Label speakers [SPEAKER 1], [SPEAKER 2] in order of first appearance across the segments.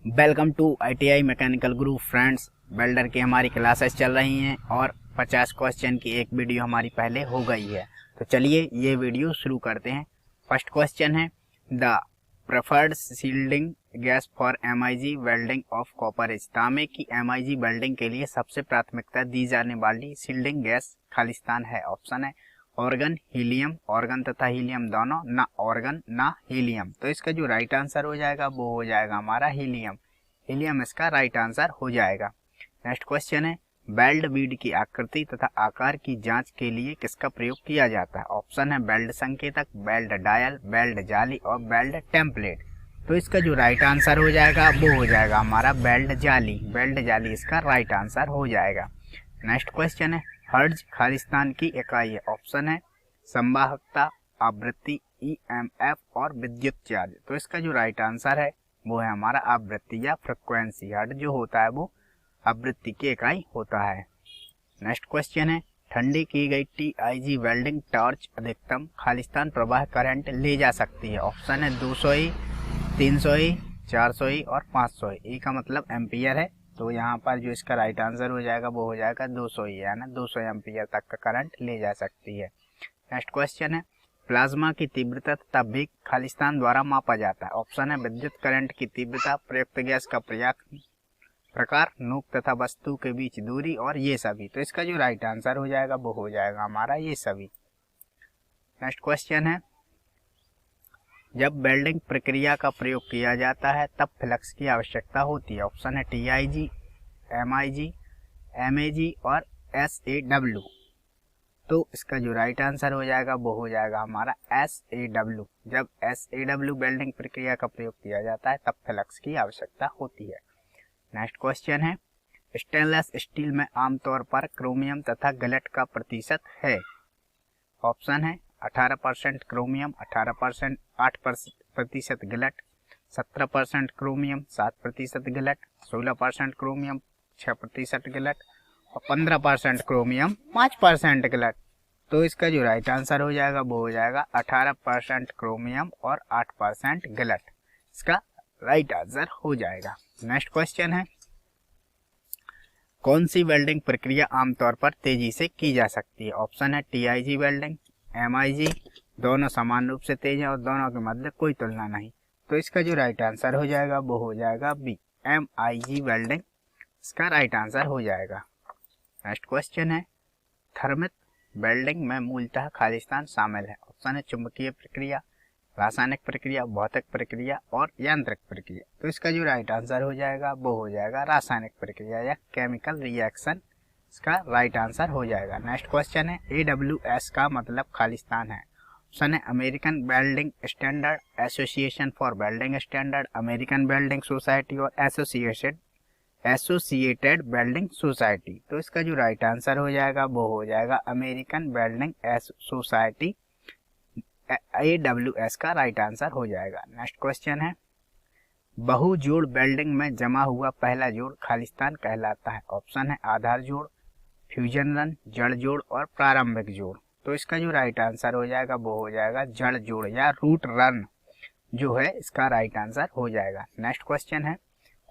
[SPEAKER 1] Welcome to ITI mechanical group friends. Welder की हमारी classes चल रही हैं और 50 क्वेश्चन की एक वीडियो हमारी पहले हो गई है। तो चलिए ये वीडियो शुरू करते हैं। फर्स्ट क्वेश्चन है the preferred shielding gas for MIG welding of copper is. तांबे की MIG वेल्डिंग के लिए सबसे प्राथमिकता दी जाने वाली शील्डिंग गैस खालिस्तान है। ऑप्शन है ऑर्गन, हीलियम, ऑर्गन तथा हीलियम दोनों, ना ऑर्गन ना हीलियम। तो इसका जो राइट आंसर हो जाएगा वो हो जाएगा हमारा हीलियम। हीलियम इसका राइट आंसर हो जाएगा। नेक्स्ट क्वेश्चन है बेल्ट बीड की आकृति तथा आकार की जांच के लिए किसका प्रयोग किया जाता है। ऑप्शन है बेल्ट संकेतक, बेल्ट डायल, बेल्ट जाली और बेल्ट टेम्पलेट। तो इसका जो राइट आंसर हो जाएगा वो हो जाएगा हमारा बेल्ट जाली। बेल्ट जाली इसका राइट आंसर हो जाएगा। नेक्स्ट क्वेश्चन है हर्ट्ज खालिस्तान की इकाई है। ऑप्शन है संवाहकता, आवृत्ति, EMF और विद्युत चार्ज। तो इसका जो राइट आंसर है वो है हमारा आवृत्ति या फ्रिक्वेंसी। हर्ट्ज जो होता है वो आवृत्ति की इकाई होता है। नेक्स्ट क्वेश्चन है ठंडी की गई TIG वेल्डिंग टॉर्च अधिकतम खालिस्तान प्रवाह करंट ले जा सकती है। ऑप्शन है 200 ही, 300 ही, 400 ही और 500 ही। ई का मतलब एम्पियर है, तो यहाँ पर जो इसका राइट आंसर हो जाएगा वो हो जाएगा 200 ही, है ना, 200 एम्पियर तक का करंट ले जा सकती है। नेक्स्ट क्वेश्चन है प्लाज्मा की तीव्रता तथा वेग खालिस्तान द्वारा मापा जाता है। ऑप्शन है विद्युत करंट की तीव्रता, प्रयुक्त गैस का प्रकार, नोक तथा वस्तु के बीच दूरी और ये सभी। तो इसका जो राइट आंसर हो जाएगा वो हो जाएगा हमारा ये सभी। नेक्स्ट क्वेश्चन है जब वेल्डिंग प्रक्रिया का प्रयोग किया जाता है तब फ्लक्स की आवश्यकता होती है। ऑप्शन है TIG, MIG, MAG और SAW। तो इसका जो राइट आंसर हो जाएगा वो हो जाएगा हमारा SAW। जब SAW वेल्डिंग प्रक्रिया का प्रयोग किया जाता है तब फ्लक्स की आवश्यकता होती है। नेक्स्ट क्वेश्चन है स्टेनलेस स्टील में आमतौर पर क्रोमियम तथा गलट का प्रतिशत है। ऑप्शन है 18% क्रोमियम, 8% गलट, 17% क्रोमियम, 7% गलट, 16% क्रोमियम, 6% गलट और 15% क्रोमियम, 5% गलट। तो इसका जो राइट आंसर हो जाएगा वो हो जाएगा 18% क्रोमियम और 8% गलट। इसका राइट आंसर हो जाएगा। नेक्स्ट क्वेश्चन है कौन सी वेल्डिंग प्रक्रिया आमतौर पर तेजी से की जा सकती है। ऑप्शन है TIG वेल्डिंग, MIG, दोनों समान रूप से तेज है और दोनों के मध्य कोई तुलना नहीं। तो इसका जो राइट आंसर हो जाएगा वो हो जाएगा B, MIG वेल्डिंग इसका राइट आंसर हो जाएगा। नेक्स्ट क्वेश्चन है थर्मिक वेल्डिंग में मूलतः खालिस्तान शामिल है। ऑप्शन है चुंबकीय प्रक्रिया, रासायनिक प्रक्रिया, भौतिक प्रक्रिया और यांत्रिक प्रक्रिया। तो इसका जो राइट आंसर हो जाएगा वो हो जाएगा रासायनिक प्रक्रिया या केमिकल रिएक्शन। इसका राइट आंसर हो जाएगा। नेक्स्ट क्वेश्चन है AWS का मतलब खालिस्तान है। ऑप्शन है American welding standard, association for welding standard, American welding society और एसोसिएटेड वेल्डिंग सोसाइटी। तो इसका जो राइट आंसर हो जाएगा वो हो जाएगा अमेरिकन वेल्डिंग सोसाइटी, AWS का राइट आंसर हो जाएगा। नेक्स्ट क्वेश्चन है बहु जोड़ वेल्डिंग में जमा हुआ पहला जोड़ खालिस्तान कहलाता है। ऑप्शन है आधार जोड़, फ्यूजन रन, जड़ जोड़ और प्रारंभिक जोड़। तो इसका जो राइट आंसर हो जाएगा वो हो जाएगा जड़ जोड़ या रूट रन जो है इसका राइट आंसर हो जाएगा। नेक्स्ट क्वेश्चन है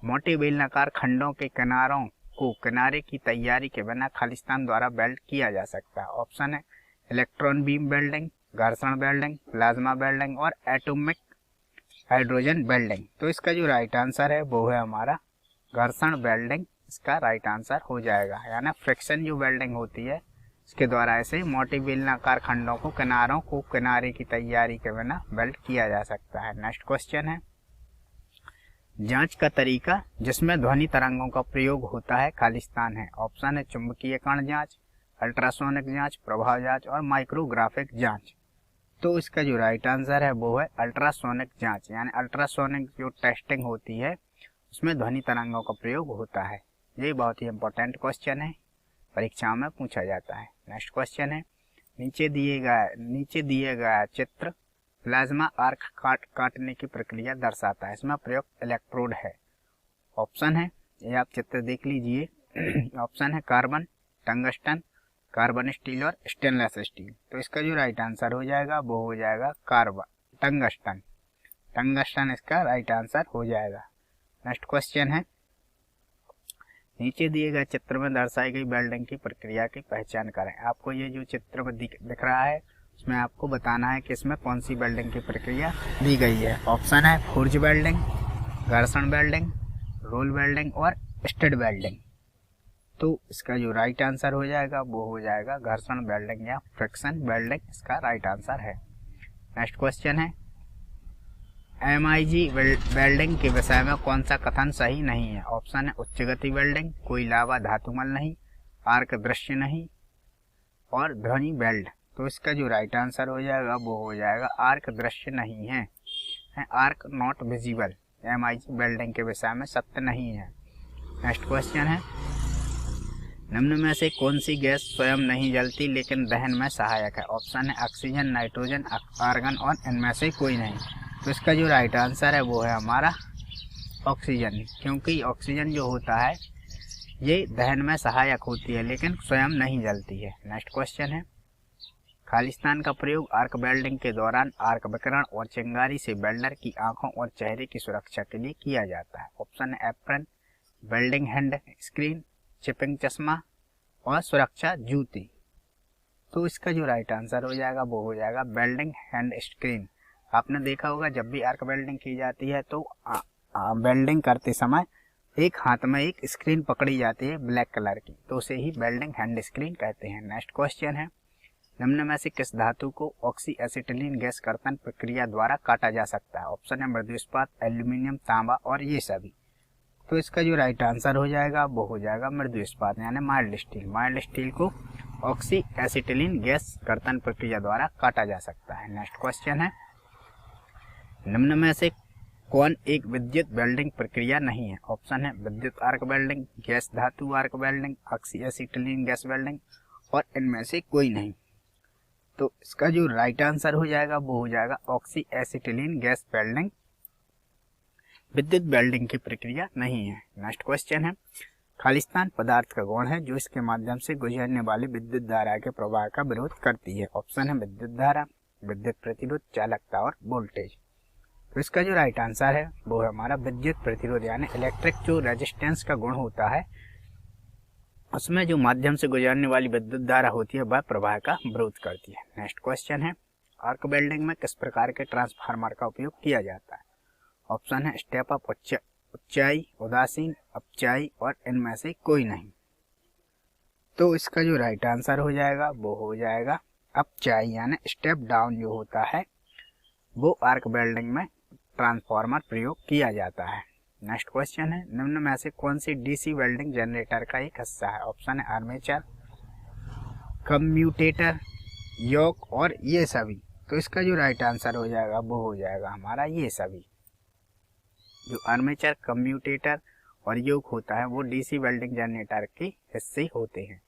[SPEAKER 1] मोटे बेलनाकार खंडों के किनारों को किनारे की तैयारी के बिना खालिस्तान द्वारा वेल्ड किया जा सकता है। ऑप्शन है इलेक्ट्रॉन बीम वेल्डिंग, घर्षण वेल्डिंग, प्लाज्मा वेल्डिंग और एटॉमिक हाइड्रोजन वेल्डिंग। तो इसका जो राइट आंसर है वो है हमारा घर्षण वेल्डिंग। इसका राइट आंसर हो जाएगा, यानी फ्रिक्शन जो वेल्डिंग होती है इसके द्वारा ऐसे मोटे बेलनाकार खंडों को किनारों को किनारे की तैयारी के बिना वेल्ड किया जा सकता है। नेक्स्ट क्वेश्चन है जांच का तरीका जिसमें ध्वनि तरंगों का प्रयोग होता है खालिस्तान है। ऑप्शन है चुंबकीय कण जांच, अल्ट्रासोनिक जांच, प्रभाव जांच और माइक्रोग्राफिक जांच। तो इसका जो राइट आंसर है वो है अल्ट्रासोनिक जांच, यानी अल्ट्रासोनिक जो टेस्टिंग होती है उसमें ध्वनि तरंगों का प्रयोग होता है। ये बहुत ही इंपॉर्टेंट क्वेश्चन है, परीक्षाओं में पूछा जाता है। नेक्स्ट क्वेश्चन है नीचे दिए गया चित्र प्लाज्मा आर्क काटने की प्रक्रिया दर्शाता है। इसमें प्रयुक्त इलेक्ट्रोड है। ऑप्शन है ये आप चित्र देख लीजिए। ऑप्शन है कार्बन, टंगस्टन, कार्बन स्टील और स्टेनलेस स्टील। तो इसका जो राइट आंसर हो जाएगा वो हो जाएगा टंगस्टन। टंगस्टन इसका राइट आंसर हो जाएगा। नेक्स्ट क्वेश्चन है, नीचे दिए गए चित्र में दर्शाई गई वेल्डिंग की प्रक्रिया की पहचान करें। आपको ये जो चित्र में दिख रहा है उसमें आपको बताना है कि इसमें कौन सी वेल्डिंग की प्रक्रिया दी गई है। ऑप्शन है फोर्ज वेल्डिंग, घर्षण वेल्डिंग, रोल वेल्डिंग और स्टड वेल्डिंग। तो इसका जो राइट आंसर हो जाएगा वो हो जाएगा घर्षण वेल्डिंग या फ्रिक्शन वेल्डिंग, इसका राइट आंसर है। नेक्स्ट क्वेश्चन है, MIG वेल्डिंग के विषय में कौन सा कथन सही नहीं है। ऑप्शन है उच्च गति वेल्डिंग, कोई लावा धातुमल नहीं, आर्क दृश्य नहीं और ध्वनि वेल्ड। तो इसका जो राइट आंसर हो जाएगा वो हो जाएगा आर्क दृश्य नहीं है, arc not visible. MIG welding के विषय में सत्य नहीं है। नेक्स्ट क्वेश्चन है, निम्न में से कौन सी गैस स्वयं नहीं जलती लेकिन दहन में सहायक है। ऑप्शन है ऑक्सीजन, नाइट्रोजन, आर्गन और इनमें से कोई नहीं। तो इसका जो राइट आंसर है वो है हमारा ऑक्सीजन, क्योंकि ऑक्सीजन जो होता है ये दहन में सहायक होती है लेकिन स्वयं नहीं जलती है। नेक्स्ट क्वेश्चन है, खालिस्तान का प्रयोग आर्क वेल्डिंग के दौरान आर्क विकिरण और चिंगारी से वेल्डर की आंखों और चेहरे की सुरक्षा के लिए किया जाता है। ऑप्शन है apron, welding hand screen, chipping चश्मा और सुरक्षा जूती। तो इसका जो राइट आंसर हो जाएगा वो हो जाएगा वेल्डिंग हैंड स्क्रीन। आपने देखा होगा जब भी आर्क वेल्डिंग की जाती है तो वेल्डिंग करते समय एक हाथ में एक स्क्रीन पकड़ी जाती है ब्लैक कलर की, तो उसे ही वेल्डिंग हैंड स्क्रीन कहते हैं। नेक्स्ट क्वेश्चन है, निम्न में से किस धातु को ऑक्सी एसिटिलीन गैस कर्तन प्रक्रिया द्वारा काटा जा सकता है। ऑप्शन है मृदु इस्पात, एल्यूमिनियम, तांबा और ये सभी। तो इसका जो राइट आंसर हो जाएगा वो हो जाएगा मृदु इस्पात यानी माइल्ड स्टील। माइल्ड स्टील को ऑक्सी एसिटिलीन गैस कर्तन प्रक्रिया द्वारा काटा जा सकता है। नेक्स्ट क्वेश्चन है, निम्न में से कौन एक विद्युत वेल्डिंग प्रक्रिया नहीं है। ऑप्शन है विद्युत आर्क वेल्डिंग, गैस धातु arc welding, oxy acetylene gas welding और इनमें से कोई नहीं। तो इसका जो राइट आंसर हो जाएगा वो हो जाएगा ऑक्सी एसिटिलीन गैस वेल्डिंग विद्युत वेल्डिंग की प्रक्रिया नहीं है। नेक्स्ट क्वेश्चन है, खालिस्तान पदार्थ का गुण है जो इसके माध्यम से गुजरने वाली विद्युत धारा के प्रवाह का विरोध करती है। ऑप्शन है विद्युत धारा, विद्युत प्रतिरोध, चालकता और वोल्टेज। तो इसका जो राइट आंसर है वो है हमारा विद्युत प्रतिरोध यानी इलेक्ट्रिक जो रेजिस्टेंस का गुण होता है उसमें जो माध्यम से गुजरने वाली विद्युत धारा होती है वह प्रवाह का विरोध करती है। नेक्स्ट क्वेश्चन है, आर्क वेल्डिंग में किस प्रकार के ट्रांसफार्मर का उपयोग किया जाता है। ऑप्शन है स्टेप अप, ऊंचाई, उदासीन, अपचाई और इनमें से कोई नहीं। तो इसका जो राइट आंसर हो जाएगा वो हो जाएगा अपचाई यानी स्टेप डाउन जो होता है वो आर्क वेल्डिंग में ट्रांसफार्मर प्रयोग किया जाता है। नेक्स्ट क्वेश्चन है, निम्न में से कौन सी डीसी वेल्डिंग जनरेटर का एक हिस्सा है। ऑप्शन है आर्मेचर, कम्यूटेटर, योक और ये सभी। तो इसका जो राइट आंसर हो जाएगा वो हो जाएगा हमारा ये सभी। जो आर्मेचर, कम्यूटेटर और योक होता है वो डीसी वेल्डिंग जनरेटर के हिस्से होते हैं।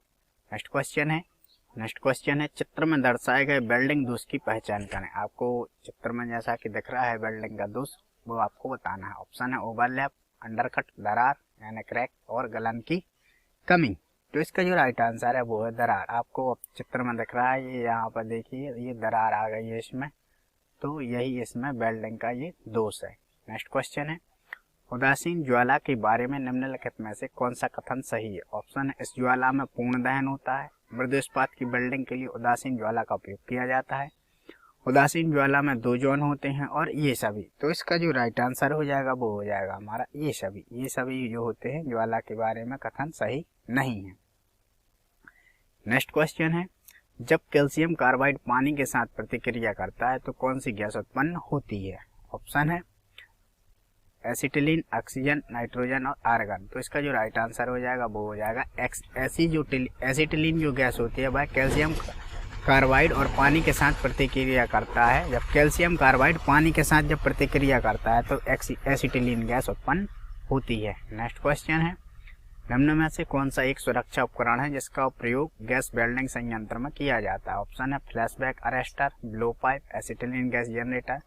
[SPEAKER 1] नेक्स्ट क्वेश्चन है, चित्र में दर्शाए गए वेल्डिंग दोष की पहचान करें। आपको चित्र में जैसा कि दिख रहा है वेल्डिंग का दोष वो आपको बताना है। ऑप्शन है ओवरलैप, अंडरकट, दरार यानी क्रैक और गलन की कमी। तो इसका जो राइट आंसर है वो है दरार। आपको चित्र में दिख रहा है ये यहाँ पर देखिए ये दरार आ गई है इसमें, तो यही इसमें वेल्डिंग का ये दोष है। नेक्स्ट क्वेश्चन है, उदासीन ज्वाला के बारे में निम्नलिखित में से कौन सा कथन सही है। ऑप्शन है इस ज्वाला में पूर्ण दहन होता है, मृदु इस्पात की वेल्डिंग के लिए उदासीन ज्वाला का उपयोग किया जाता है, उदासीन ज्वाला में 2 जोन होते हैं और ये सभी। तो इसका जो राइट आंसर हो जाएगा वो हो जाएगा हमारा ये सभी जो होते हैं ज्वाला के बारे में कथन सही नहीं है। नेक्स्ट क्वेश्चन है, जब कैल्शियम कार्बाइड पानी के साथ प्रतिक्रिया करता है तो कौन सी गैस उत्पन्न होती है। ऑप्शन है एसिटिलीन, ऑक्सीजन, नाइट्रोजन और आर्गन। तो इसका जो राइट आंसर हो जाएगा वो हो जाएगा एसिटिलीन जो गैस होती है वह कैल्शियम कार्बाइड और पानी के साथ प्रतिक्रिया करता है। जब कैल्शियम कार्बाइड पानी के साथ जब प्रतिक्रिया करता है तो एसिटिलीन गैस उत्पन्न होती है। नेक्स्ट क्वेश्चन है, निम्न में से कौन सा एक सुरक्षा उपकरण है जिसका प्रयोग गैस वेल्डिंग संयंत्र में किया जाता है। ऑप्शन है flashback arrester, blow pipe, acetylene gas generator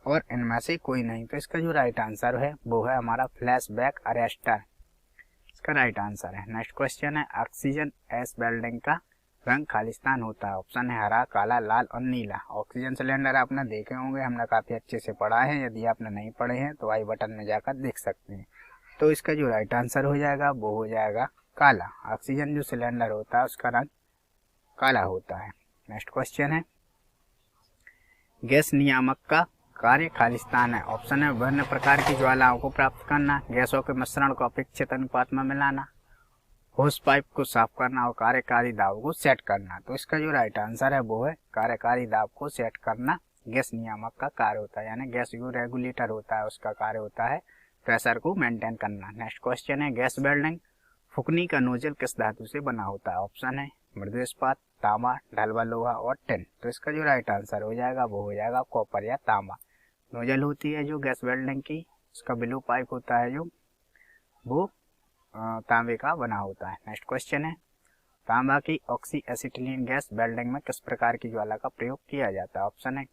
[SPEAKER 1] और इनमें से कोई नहीं। तो इसका जो राइट आंसर है वो है हमारा फ्लैशबैक अरेस्टर, इसका राइट आंसर है। नेक्स्ट क्वेश्चन है, ऑक्सीजन एस वेल्डिंग का रंग खालिस्तान होता है। ऑप्शन है हरा, काला, लाल और नीला। ऑक्सीजन सिलेंडर आपने देखे होंगे, हमने काफ़ी अच्छे से पढ़ा है। यदि आपने नहीं पढ़े हैं तो आई बटन में जाकर देख सकते हैं। तो इसका जो राइट आंसर हो जाएगा वो हो जाएगा काला। ऑक्सीजन जो सिलेंडर होता है उसका रंग काला होता है। नेक्स्ट क्वेश्चन है, गैस नियामक का कार्य खालिस्तान है। ऑप्शन है विभिन्न प्रकार की ज्वालाओं को प्राप्त करना, गैसों के मिश्रण को अपेक्षित अनुपात में मिलाना, होस पाइप को साफ करना और कार्यकारी दाब को सेट करना। तो इसका जो राइट आंसर है वो है कार्यकारी दाब को सेट करना गैस नियामक का कार्य होता है, यानी गैस जो रेगुलेटर होता है उसका कार्य होता है प्रेशर को मेंटेन करना। नेक्स्ट क्वेश्चन है, गैस वेल्डिंग फुकनी का नोजल किस धातु से बना होता है। ऑप्शन है मृदु इस्पात, तांबा, ढलवा लोहा और टिन। तो इसका जो राइट आंसर हो जाएगा वो हो जाएगा कॉपर या तांबा। नोजल होती है जो गैस वेल्डिंग की, उसका ब्लू पाइप होता है जो वो तांबे का बना होता है। नेक्स्ट क्वेश्चन है, तांबा की ऑक्सी एसिटिलीन गैस वेल्डिंग में किस प्रकार की ज्वाला का प्रयोग किया जाता है। ऑप्शन है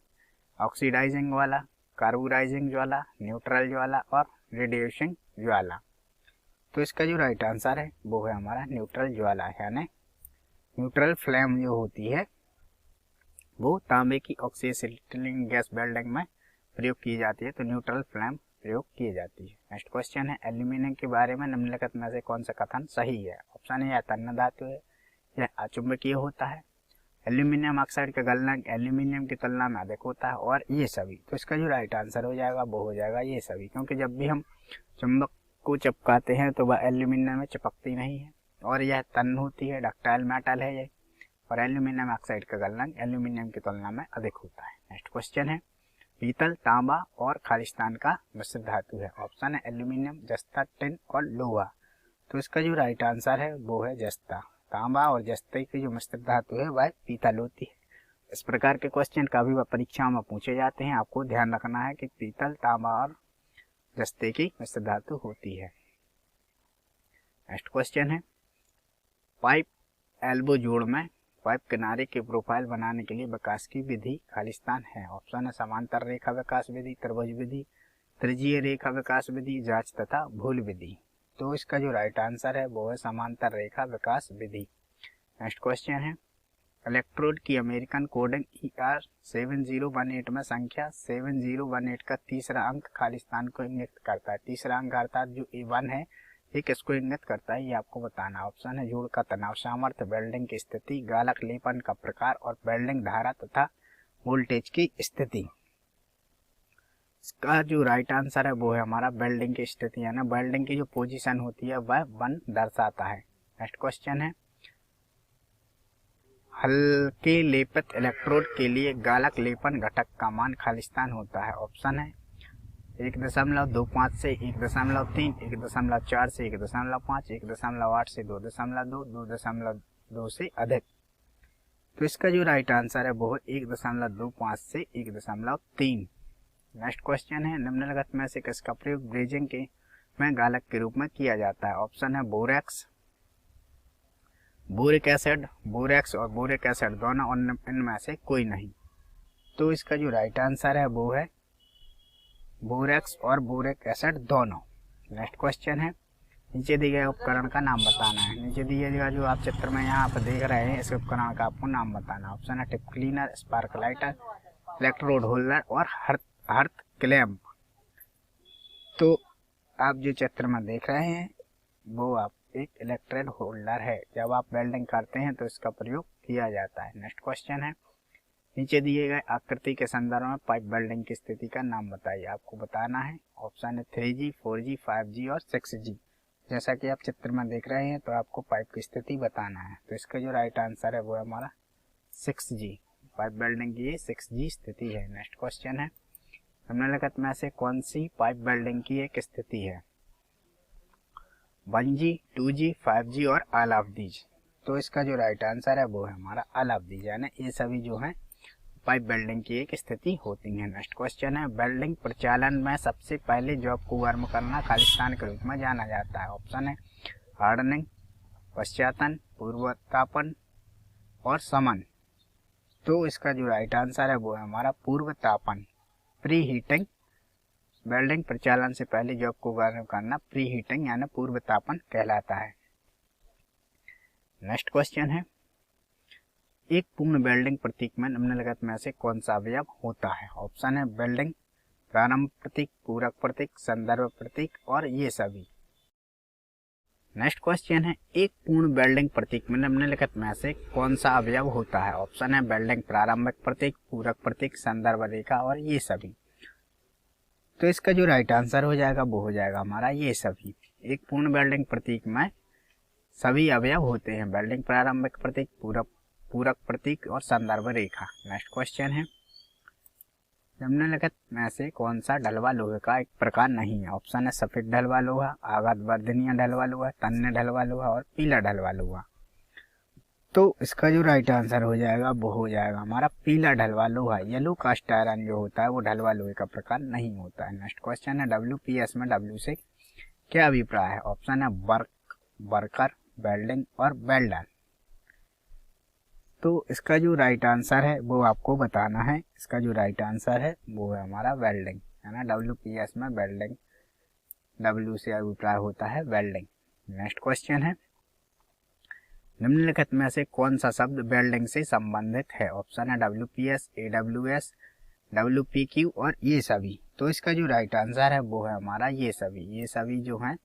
[SPEAKER 1] ऑक्सीडाइजिंग ज्वाला, कार्बोराइजिंग ज्वाला, न्यूट्रल ज्वाला और रेडिएशन ज्वाला। तो इसका जो राइट आंसर है वो है हमारा न्यूट्रल ज्वाला, यानी न्यूट्रल फ्लेम जो होती है वो तांबे की ऑक्सी एसिटिलीन गैस वेल्डिंग में प्रयोग की जाती है, तो न्यूट्रल फ्लेम प्रयोग की जाती है। नेक्स्ट क्वेश्चन है, एल्यूमिनियम के बारे में निम्नलिखित में से कौन सा कथन सही है। ऑप्शन है या तन्य धातु है या अचुंबकीय होता है, एल्यूमिनियम ऑक्साइड का गलनांक एल्यूमिनियम की तुलना में अधिक होता है और ये सभी। तो इसका जो राइट आंसर हो जाएगा वो हो जाएगा ये सभी, क्योंकि जब भी हम चुंबक को चिपकाते हैं तो वह एल्यूमिनियम में चिपकती नहीं है और यह तन्य होती है, डक्टाइल मेटल है ये, और एल्यूमिनियम ऑक्साइड का गलनांक एल्यूमिनियम की तुलना में अधिक होता है। नेक्स्ट क्वेश्चन है, पीतल, तांबा और खालिस्तान का मिश्र धातु है। ऑप्शन है एल्यूमिनियम, जस्ता, टिन और लोहा। तो इसका जो राइट आंसर है वो है जस्ता। तांबा और जस्ते की जो मिश्र धातु है वह पीतल होती है। इस प्रकार के क्वेश्चन कभी भी परीक्षाओं में पूछे जाते हैं, आपको ध्यान रखना है कि पीतल, तांबा और जस्ते की मिश्र धातु होती है। नेक्स्ट क्वेश्चन है, पाइप एल्बो जोड़ में पाइप किनारे के प्रोफाइल बनाने के लिए विकास की विधि खालिस्तान है। ऑप्शन है समांतर रेखा विकास विधि, त्रिभुज विधि, त्रिज्यीय रेखा विकास विधि, जांच तथा भूल विधि। तो इसका जो राइट आंसर है वो है समांतर रेखा विकास विधि। नेक्स्ट क्वेश्चन है, इलेक्ट्रोड की अमेरिकन कोडिंग ER7018 में संख्या 7018 का तीसरा अंक खालिस्तान को इंगित करता है। तीसरा अंक अर्थात जो E1 है ये किसको इंगित करता है ये आपको बताना। ऑप्शन है जोड़ का तनाव सामर्थ्य, वेल्डिंग की स्थिति, गालक लेपन का प्रकार और वेल्डिंग धारा तथा वोल्टेज की स्थिति। इसका जो राइट आंसर है वो है हमारा वेल्डिंग की स्थिति, यानी वेल्डिंग की जो पोजीशन होती है वह 1 दर्शाता है। नेक्स्ट क्वेश्चन है, हल्के लेपित इलेक्ट्रोड के लिए गालक लेपन घटक का मान खालिस्तान होता है। ऑप्शन है 1.25 से 1.3, 1.4 से 1.5, 1.8 से 2.2, 2.2 से अधिक। तो इसका जो राइट आंसर है वो है 1.25 से 1.3। नेक्स्ट क्वेश्चन है, निम्नलिखित में से किसका प्रयोग ब्रेजिंग के में गालक के रूप में किया जाता है। ऑप्शन है बोरेक्स, बोरिक एसिड, बोरेक्स और बोरिक एसिड दोनों और इनमें से कोई नहीं। तो इसका जो राइट आंसर है वो है बोरेक्स और बोरिक एसिड दोनों। नेक्स्ट क्वेश्चन है, नीचे दिए गए उपकरण का नाम बताना है। नीचे दिए गया जो आप चित्र में यहाँ पर देख रहे हैं इस उपकरण का आपको नाम बताना। ऑप्शन है tip cleaner, spark lighter, electrode holder और हर्थ क्लैंप। तो आप जो चित्र में देख रहे हैं वो आप एक इलेक्ट्रोड होल्डर है, जब आप वेल्डिंग करते हैं तो इसका प्रयोग किया जाता है। नेक्स्ट क्वेश्चन है, नीचे दिए गए आकृति के संदर्भ में पाइप वेल्डिंग की स्थिति का नाम बताइए, आपको बताना है। ऑप्शन है 3G, 4G, 5G और 6G। जैसा कि आप चित्र में देख रहे हैं तो आपको पाइप की स्थिति बताना है। तो इसका जो राइट आंसर है वो है हमारा 6G। पाइप वेल्डिंग की ये 6G स्थिति है। नेक्स्ट क्वेश्चन है, निम्नलिखित में से कौन सी पाइप वेल्डिंग की एक स्थिति है। 1G, 2G, 5G और ऑल ऑफ दीज। तो इसका जो राइट आंसर है वो है हमारा ऑल ऑफ दीज, यानी ये सभी जो है पाइप वेल्डिंग की एक स्थिति होती है। नेक्स्ट क्वेश्चन है, वेल्डिंग प्रचालन में सबसे पहले जॉब को गर्म करना खालिस्तान के रूप में जाना जाता है। ऑप्शन है हार्डनिंग, पश्चातन, पूर्वतापन और समन। तो इसका जो राइट आंसर है वो है हमारा पूर्वतापन, प्री हीटिंग। वेल्डिंग प्रचालन से पहले जॉब को गर्म करना प्री हीटिंग यानी पूर्वतापन कहलाता है। नेक्स्ट क्वेश्चन है, एक पूर्ण वेल्डिंग प्रतीक में निम्नलिखित में से कौन सा अवयव होता है। ऑप्शन है वेल्डिंग प्रारंभ प्रतीक, पूरक प्रतीक, संदर्भ प्रतीक और ये सभी। नेक्स्ट क्वेश्चन है, एक पूर्ण वेल्डिंग प्रतीक में निम्नलिखित में से कौन सा अवयव होता है? ऑप्शन है वेल्डिंग प्रारंभिक प्रतीक, पूरक प्रतीक, संदर्भ रेखा और ये सभी। तो इसका जो राइट आंसर हो जाएगा वो हो जाएगा हमारा ये सभी। एक पूर्ण वेल्डिंग प्रतीक में सभी अवयव होते हैं, वेल्डिंग प्रारंभिक प्रतीक, पूरक प्रतीक और संदर्भ रेखा। नेक्स्ट क्वेश्चन है, निम्नलिखित में से कौन सा ढलवा लोहे का एक प्रकार नहीं है? ऑप्शन है सफेद ढलवा लोहा, आघात वर्धनीय ढलवा लोहा, तन्य ढलवा लोहा और पीला ढलवा लोहा। तो इसका जो राइट आंसर हो जाएगा वो हो जाएगा हमारा पीला ढलवा लोहा। येलो कास्ट आयरन जो होता है वो ढलवा लोहे का प्रकार नहीं होता है। नेक्स्ट क्वेश्चन है, WPS में W से क्या अभिप्राय है? ऑप्शन है वर्क, वर्कर, वेल्डिंग और वेल्डर। तो इसका जो राइट आंसर है वो आपको बताना है। इसका जो राइट आंसर है वो है हमारा वेल्डिंग, है ना। WPS में वेल्डिंग, W से अभिप्राय होता है वेल्डिंग। नेक्स्ट क्वेश्चन है, निम्नलिखित में से कौन सा शब्द वेल्डिंग से संबंधित है? ऑप्शन है WPS, AWS, WPQ और ये सभी। तो इसका जो राइट आंसर है वो है हमारा ये सभी। ये सभी जो हैं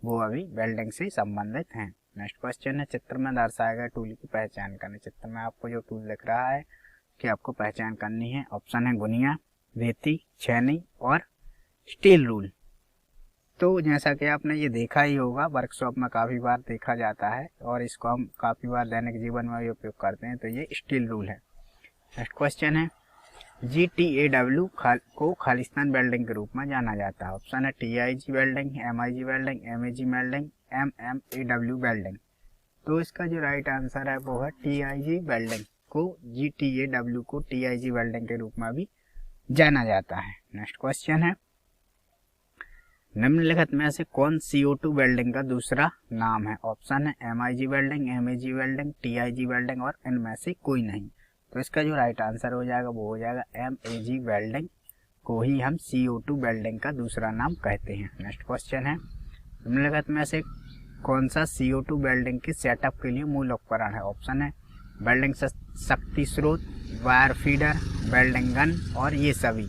[SPEAKER 1] वो अभी वेल्डिंग से संबंधित हैं। नेक्स्ट क्वेश्चन है, चित्र में दर्शाए गए टूल की पहचान करनी। चित्र में आपको जो टूल दिख रहा है कि आपको पहचान करनी है। ऑप्शन है गुनिया, रेती, छेनी और स्टील रूल। तो जैसा कि आपने ये देखा ही होगा, वर्कशॉप में काफ़ी बार देखा जाता है और इसको हम काफ़ी बार दैनिक जीवन में भी उपयोग करते हैं। तो ये स्टील रूल है। नेक्स्ट क्वेश्चन है, GTAW को खालिस्तान वेल्डिंग के रूप में जाना जाता है। ऑप्शन है TIG welding, MIG welding, MAG welding, MMAW welding. तो इसका जो राइट आंसर है वो है TIG वेल्डिंग को, GTAW को TIG वेल्डिंग के रूप में भी जाना जाता है। नेक्स्ट क्वेश्चन है, निम्नलिखित में से कौन CO2 वेल्डिंग का दूसरा नाम है? ऑप्शन है MIG welding, MAG welding, TIG welding और इनमें से कोई नहीं। तो इसका जो राइट आंसर हो जाएगा वो हो जाएगा MAG वेल्डिंग को ही हम CO2 वेल्डिंग का दूसरा नाम कहते हैं। नेक्स्ट क्वेश्चन है, निम्नलिखित में से कौन सा CO2 वेल्डिंग के सेटअप के लिए मूल उपकरण है? ऑप्शन है वेल्डिंग शक्ति स्रोत, वायर फीडर, वेल्डिंग गन और ये सभी।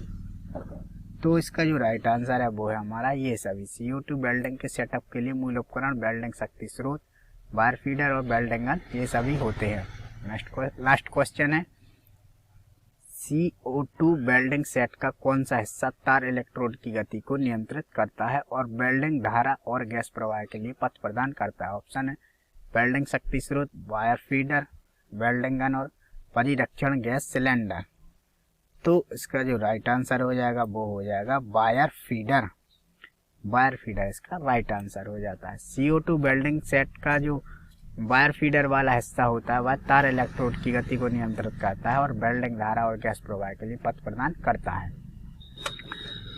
[SPEAKER 1] तो इसका जो राइट आंसर है वो है हमारा ये सभी। CO2 वेल्डिंग के सेटअप के लिए मूल उपकरण वेल्डिंग शक्ति स्रोत, वायर फीडर और वेल्डिंग गन ये सभी होते हैं। लास्ट क्वेश्चन है, CO2 वेल्डिंग सेट का कौन सा हिस्सा तार इलेक्ट्रोड की गति को नियंत्रित करता है और वेल्डिंग धारा और गैस प्रवाह के लिए पथ प्रदान करता है? ऑप्शन है वेल्डिंग शक्ति स्रोत, वायर फीडर, वेल्डिंग गन और परिरक्षण गैस सिलेंडर। तो इसका जो राइट आंसर हो जाएगा वो हो जाएगा वायर फीडर। वायर फीडर इसका राइट आंसर हो जाता है। CO2 वेल्डिंग सेट का जो वायर फीडर वाला हिस्सा होता है वह तार इलेक्ट्रोड की गति को नियंत्रित करता है और वेल्डिंग धारा और गैस प्रवाह के लिए पथ प्रदान करता है।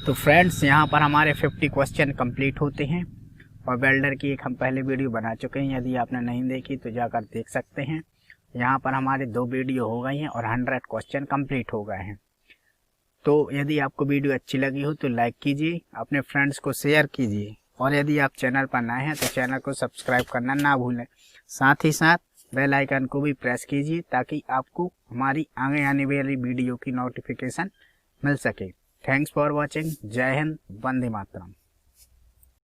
[SPEAKER 1] तो फ्रेंड्स, यहाँ पर हमारे 50 क्वेश्चन कंप्लीट होते हैं और वेल्डर की एक हम पहले वीडियो बना चुके हैं। यदि आपने नहीं देखी तो जाकर देख सकते हैं। यहाँ पर हमारे 2 वीडियो हो गई हैं और 100 क्वेश्चन कंप्लीट हो गए हैं। तो यदि आपको वीडियो अच्छी लगी हो तो लाइक कीजिए, अपने फ्रेंड्स को शेयर कीजिए और यदि आप चैनल पर नए हैं तो चैनल को सब्सक्राइब करना ना भूलें। साथ ही साथ बेल आइकन को भी प्रेस कीजिए ताकि आपको हमारी आगे आने वाली वीडियो की नोटिफिकेशन मिल सके। Thanks for watching. जय हिंद, वंदे मातरम।